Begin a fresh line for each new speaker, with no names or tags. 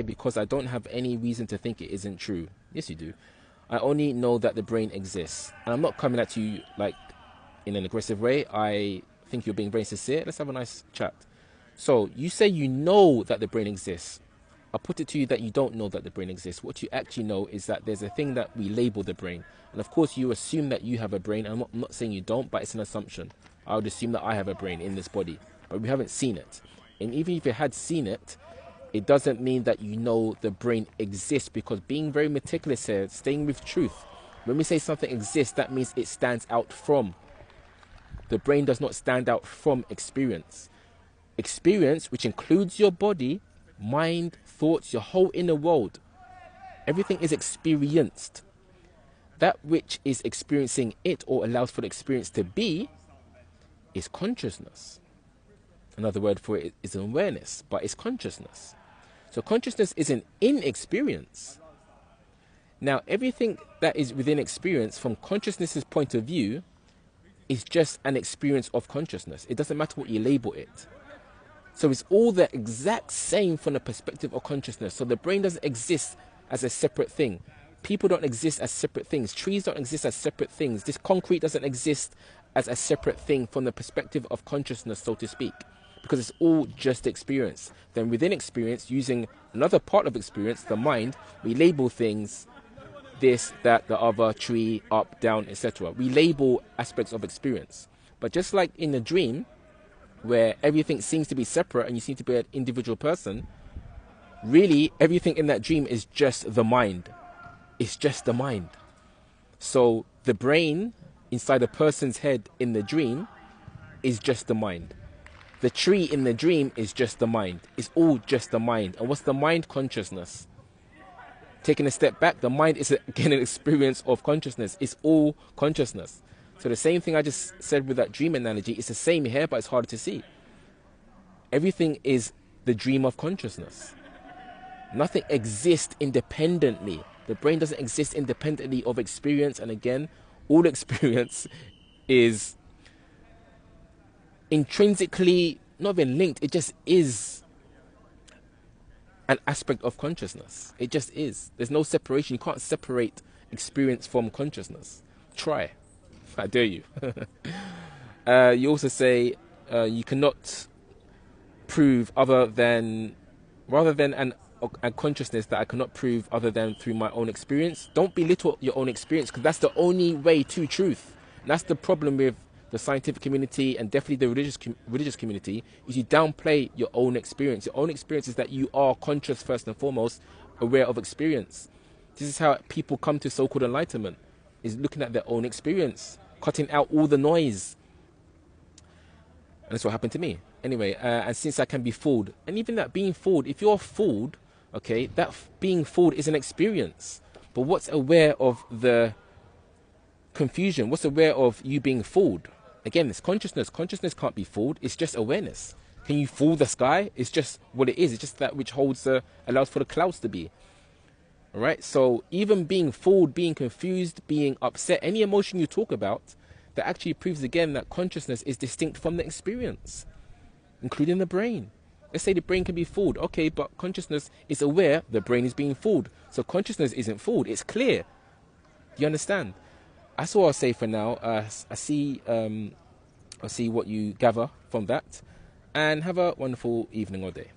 Because I don't have any reason to think it isn't true. Yes, you do. I only know that the brain exists. And I'm not coming at you like in an aggressive way. I think you're being very sincere. Let's have a nice chat. So you say you know that the brain exists. I'll put it to you that you don't know that the brain exists. What you actually know is that there's a thing that we label the brain. And of course you assume that you have a brain. I'm not saying you don't, but it's an assumption. I would assume that I have a brain in this body, but we haven't seen it. And even if you had seen it, it doesn't mean that you know the brain exists, because being very meticulous here, staying with truth. When we say something exists, that means it stands out from. The brain does not stand out from experience. Experience, which includes your body, mind, thoughts, your whole inner world. Everything is experienced. That which is experiencing it, or allows for the experience to be, is consciousness. Another word for it is awareness, but it's consciousness. So consciousness isn't in experience. Now, everything that is within experience from consciousness's point of view is just an experience of consciousness. It doesn't matter what you label it. So it's all the exact same from the perspective of consciousness. So the brain doesn't exist as a separate thing. People don't exist as separate things. Trees don't exist as separate things. This concrete doesn't exist as a separate thing from the perspective of consciousness, so to speak, because it's all just experience. Then within experience, using another part of experience, the mind, we label things, this, that, the other, tree, up, down, etc. We label aspects of experience. But just like in a dream, where everything seems to be separate and you seem to be an individual person, really everything in that dream is just the mind. It's just the mind. So the brain inside a person's head in the dream is just the mind. The tree in the dream is just the mind. It's all just the mind. And what's the mind? Consciousness. Taking a step back, the mind is again an experience of consciousness. It's all consciousness. So the same thing I just said with that dream analogy, it's the same here, but it's harder to see. Everything is the dream of consciousness. Nothing exists independently. The brain doesn't exist independently of experience. And again, all experience is intrinsically not even linked. It just is an aspect of consciousness. It just is. There's no separation. You can't separate experience from consciousness. Try. I dare you. You also say you cannot prove rather than a consciousness that I cannot prove other than through my own experience. Don't belittle your own experience, because that's the only way to truth. And that's the problem with the scientific community, and definitely the religious community, is you downplay your own experience. Your own experience is that you are conscious first and foremost, aware of experience. This is how people come to so-called enlightenment, is looking at their own experience, cutting out all the noise. And that's what happened to me. Anyway, and since I can be fooled, and even that being fooled, if you're fooled, okay, that being fooled is an experience. But what's aware of the confusion? What's aware of you being fooled? Again, it's consciousness. Consciousness can't be fooled. It's just awareness. Can you fool the sky? It's just what it is. It's just that which holds allows for the clouds to be. All right. So even being fooled, being confused, being upset, any emotion you talk about, that actually proves again that consciousness is distinct from the experience, including the brain. Let's say the brain can be fooled. Okay, but consciousness is aware the brain is being fooled. So consciousness isn't fooled. It's clear. You understand? That's all I'll say for now. I'll see what you gather from that. And have a wonderful evening or day.